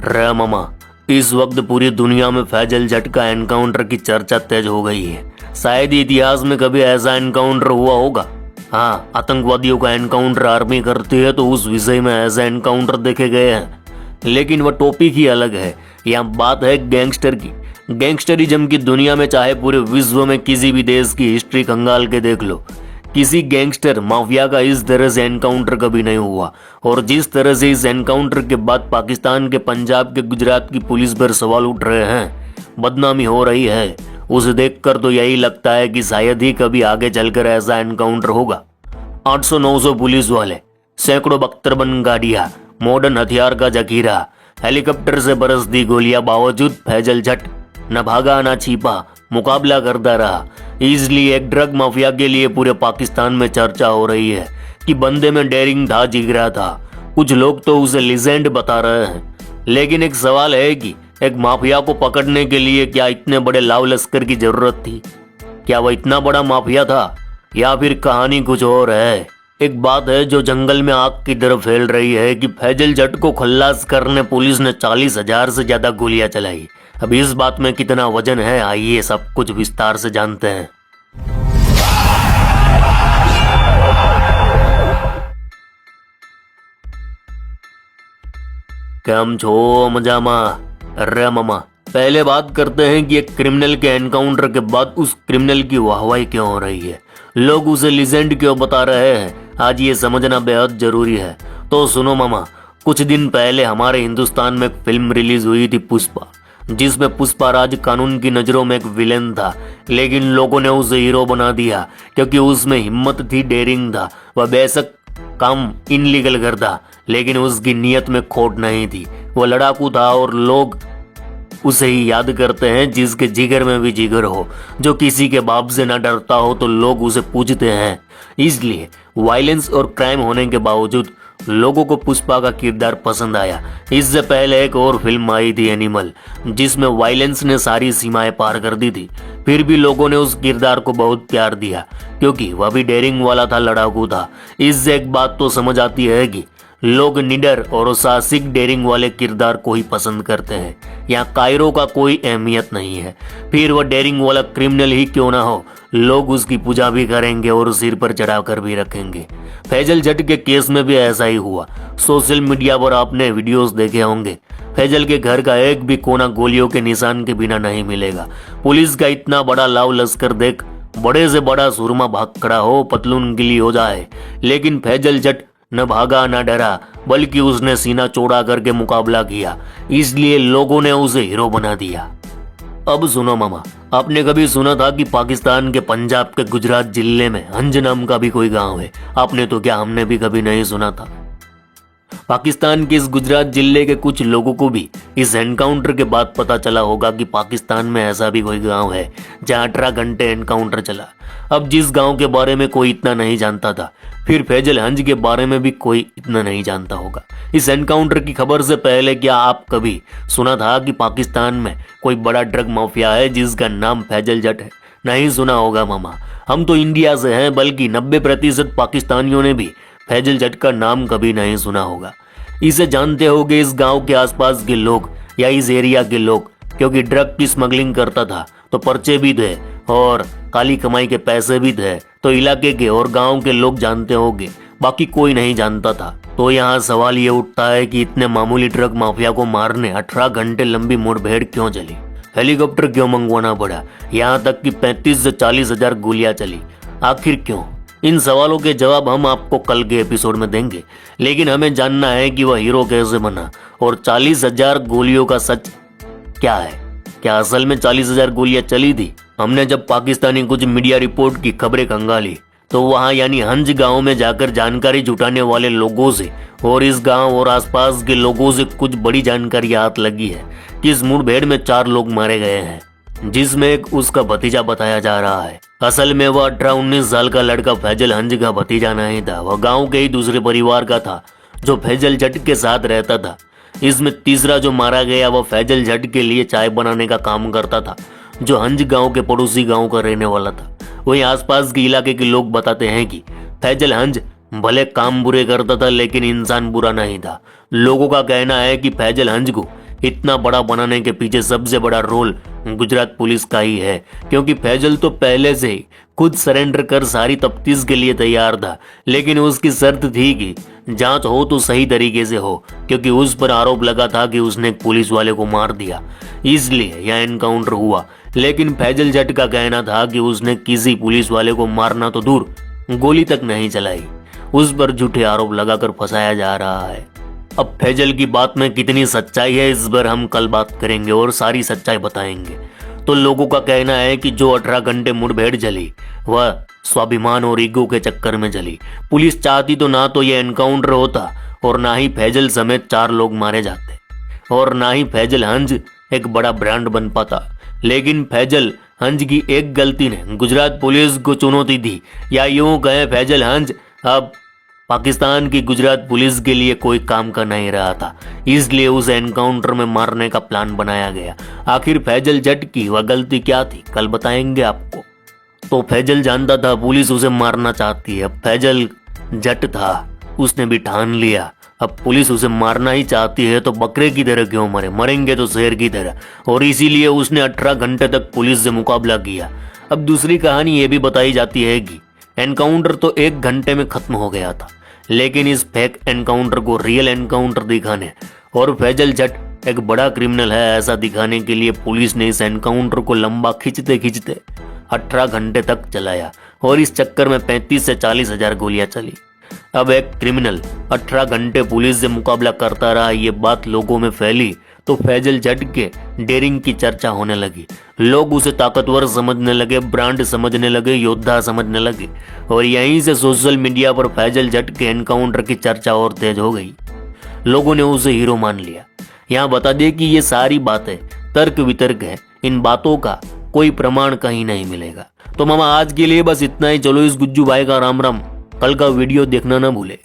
रे मामा, इस वक्त पूरी दुनिया में फैजल जट का एनकाउंटर की चर्चा तेज हो गई है। शायद इतिहास में कभी ऐसा एनकाउंटर हुआ होगा। हाँ, आतंकवादियों का एनकाउंटर आर्मी करती है तो उस विषय में ऐसा एनकाउंटर देखे गए हैं, लेकिन वह टॉपिक ही अलग है। यहाँ बात है गैंगस्टर की। गैंगस्टरिज्म की दुनिया में चाहे पूरे विश्व में किसी भी देश की हिस्ट्री खंगाल के देख लो, किसी गैंगस्टर माफिया का इस तरह से एनकाउंटर कभी नहीं हुआ। और जिस तरह से इस एनकाउंटर के बाद पाकिस्तान के, पंजाब के, गुजरात की पुलिस पर सवाल उठ रहे हैं, बदनामी हो रही है, उसे देखकर तो यही लगता है कि शायद ही कभी आगे चलकर ऐसा एनकाउंटर होगा। 800-900 पुलिस वाले, सैकड़ों बख्तरबंद गाड़ियां, मॉडर्न हथियार का जखीरा, हेलीकॉप्टर से बरसती गोलियां, बावजूद फैजल जट न भागा न छिपा, मुकाबला करता रहा। इसलिए एक ड्रग माफिया के लिए पूरे पाकिस्तान में चर्चा हो रही है कि बंदे में डेयरिंग था, जिगरा था। कुछ लोग तो उसे लीजेंड बता रहे हैं। लेकिन एक सवाल है कि एक माफिया को पकड़ने के लिए क्या इतने बड़े लाव लश्कर की जरूरत थी? क्या वह इतना बड़ा माफिया था, या फिर कहानी कुछ और है? एक बात है जो जंगल में आग की तरह फैल रही है कि फैजल जट को खल्लास करने पुलिस ने 40,000 से ज्यादा गोलियां चलाई। अब इस बात में कितना वजन है, आइए सब कुछ विस्तार से जानते हैं। केम छो मजामा? अरे मामा, पहले बात करते हैं कि एक क्रिमिनल के एनकाउंटर के बाद उस क्रिमिनल की वाहवाही क्यों हो रही है, लोग उसे लीजेंड क्यों बता रहे हैं। आज ये समझना बेहद जरूरी है। तो सुनो मामा, कुछ दिन पहले हमारे हिंदुस्तान में एक फिल्म रिलीज हुई थी, पुष्पा, जिसमें पुष्पा राज कानून की नजरों में एक विलेन था, लेकिन लोगों ने उसे हीरो बना दिया क्योंकि उसमें हिम्मत थी, डेयरिंग था। वह बेशक काम इनलीगल करता, लेकिन उसकी नीयत में खोट नहीं थी। वो लड़ाकू था और लोग उसे ही याद करते हैं जिसके जिगर में भी जिगर हो, जो किसी के बाप से ना डरता हो तो लोग उसे पूजते हैं। इसलिए वायलेंस और क्राइम होने के बावजूद लोगों को पुष्पा का किरदार पसंद आया। इससे पहले एक और फिल्म आई थी, एनिमल, जिसमें वायलेंस ने सारी सीमाएं पार कर दी थी। फिर भी लोगों ने उस किरदार को बहुत प्यार दिया क्योंकि वह भी डेयरिंग वाला था, लड़ाकू था। इससे एक बात तो समझ आती है कि लोग निडर और साहसिक डेयरिंग वाले किरदार को ही पसंद करते हैं। यहाँ कायरों का कोई अहमियत नहीं है, फिर वह डेयरिंग वाला क्रिमिनल ही क्यों ना हो, लोग उसकी पूजा भी करेंगे और सिर पर चढ़ाकर भी रखेंगे। फैजल जट के केस में भी ऐसा ही हुआ। सोशल मीडिया पर आपने वीडियोस देखे होंगे, फैजल के घर का एक भी कोना गोलियों के निशान के बिना नहीं मिलेगा। पुलिस का इतना बड़ा लाव लश्कर देख बड़े से बड़ा सुरमा भाग खड़ा हो, पतलून गिली हो जाए, लेकिन फैजल जट न भागा न डरा, बल्कि उसने सीना चौड़ा करके मुकाबला किया। इसलिए लोगों ने उसे हीरो बना दिया। अब सुनो मामा, आपने कभी सुना था कि पाकिस्तान के पंजाब के गुजरात जिले में हंज नाम का भी कोई गांव है? आपने तो क्या, हमने भी कभी नहीं सुना था। पाकिस्तान के इस गुजरात जिले के कुछ लोगों को भी इस एनकाउंटर के बाद पता चला होगा कि पाकिस्तान में ऐसा भी कोई गांव है जहां 18 घंटे एनकाउंटर चला। अब जिस गांव के बारे में कोई इतना नहीं जानता था, फिर फैजल हंज के बारे में भी कोई इतना नहीं जानता होगा। इस एनकाउंटर की खबर से पहले क्या आप कभी सुना था कि पाकिस्तान में कोई बड़ा ड्रग माफिया है जिसका नाम फैजल जट है? नहीं सुना होगा मामा। हम तो इंडिया से हैं, बल्कि 90% पाकिस्तानियों ने भी फैजल जट का नाम कभी नहीं सुना होगा। इसे जानते होंगे इस गांव के आसपास के लोग या इस एरिया के लोग, क्योंकि ड्रग की स्मगलिंग करता था तो पर्चे भी थे और काली कमाई के पैसे भी थे, तो इलाके के और गांव के लोग जानते होंगे, बाकी कोई नहीं जानता था। तो यहाँ सवाल ये उठता है कि इतने मामूली ड्रग माफिया को मारने 18 घंटे लंबी मुठभेड़ क्यों चली? हेलीकॉप्टर क्यों मंगवाना पड़ा? यहाँ तक कि 35 से 40 हजार गोलियां चली, आखिर क्यों? इन सवालों के जवाब हम आपको कल के एपिसोड में देंगे, लेकिन हमें जानना है कि वह हीरो कैसे बना और 40,000 गोलियों का सच क्या है। क्या असल में 40,000 गोलियां चली थी? हमने जब पाकिस्तानी कुछ मीडिया रिपोर्ट की खबरें खंगाली तो वहां यानी हंज गांव में जाकर जानकारी जुटाने वाले लोगों से और इस गांव और आसपास के लोगों से कुछ बड़ी जानकारी हाथ लगी है कि इस मुठभेड़ में 4 लोग मारे गए हैं, जिसमें एक उसका भतीजा बताया जा रहा है। असल में वह 18-19 साल का लड़का फैजल हंज का भतीजा नहीं था, वह गांव के ही दूसरे परिवार का था जो फैजल जट के साथ रहता था। इसमें तीसरा जो मारा गया वह फैजल जट के लिए चाय बनाने का काम करता था, जो हंज गांव के पड़ोसी गांव का रहने वाला था। वहीं आसपास के इलाके के लोग बताते हैं कि फैजल हंज भले काम बुरे करता था लेकिन इंसान बुरा नहीं था। लोगों का कहना है कि फैजल हंज को इतना बड़ा बनाने के पीछे सबसे बड़ा रोल गुजरात पुलिस का ही है, क्योंकि फैजल तो पहले से ही खुद सरेंडर कर सारी तफ्तीश के लिए तैयार था, लेकिन उसकी शर्त थी कि जांच हो तो सही तरीके से हो, क्योंकि उस पर आरोप लगा था कि उसने एक पुलिस वाले को मार दिया, इसलिए यह एनकाउंटर हुआ। लेकिन फैजल जट का कहना था कि उसने किसी पुलिस वाले को मारना तो दूर, गोली तक नहीं चलाई। उस पर झूठे आरोप लगाकर फंसाया जा रहा है। अब फैजल की बात में कितनी सच्चाई है इस पर हम कल बात करेंगे और सारी सच्चाई बताएंगे। तो लोगों का कहना है कि जो 18 घंटे मुठभेड़ चली वह स्वाभिमान और ईगो के चक्कर में चली। पुलिस चाहती तो ना तो ये एनकाउंटर होता और ना ही फैजल समेत 4 लोग मारे जाते और ना ही फैजल हंज एक बड़ा ब्रांड बन पाता। लेकिन फैजल हंज की एक गलती ने गुजरात पुलिस को चुनौती दी, या यूं कहें फैजल हंज अब पाकिस्तान की गुजरात पुलिस के लिए कोई काम का नहीं रहा था, इसलिए उस एनकाउंटर में मारने का प्लान बनाया गया। आखिर फैजल जट की वह गलती क्या थी, कल बताएंगे आपको। तो फैजल जानता था पुलिस उसे मारना चाहती है। अब फैजल जट था, उसने भी ठान लिया अब पुलिस उसे मारना ही चाहती है तो बकरे की तरह क्यों मरे, मरेंगे तो शेर की तरह। और इसीलिए उसने 18 घंटे तक पुलिस से मुकाबला किया। अब दूसरी कहानी ये भी बताई जाती है कि एनकाउंटर तो 1 घंटे में खत्म हो गया था, लेकिन इस फेक एनकाउंटर को रियल एनकाउंटर दिखाने और फैजल जट एक बड़ा क्रिमिनल है ऐसा दिखाने के लिए पुलिस ने इस एनकाउंटर को लंबा खींचते खींचते 18 घंटे तक चलाया और इस चक्कर में 35 से 40 हजार गोलियां चली। अब एक क्रिमिनल 18 घंटे पुलिस से मुकाबला करता रहा, ये बात लोगों में फैली तो फैजल जट के डेयरिंग की चर्चा होने लगी। लोग उसे ताकतवर समझने लगे, ब्रांड समझने लगे, योद्धा समझने लगे और यहीं से सोशल मीडिया पर फैजल जट के एनकाउंटर की चर्चा और तेज हो गई। लोगों ने उसे हीरो मान लिया। यहाँ बता दें कि ये सारी बातें तर्क वितर्क है, इन बातों का कोई प्रमाण कहीं नहीं मिलेगा। तो मामा आज के लिए बस इतना ही। चलो इस गुज्जू भाई का राम राम, कल का वीडियो देखना ना भूले।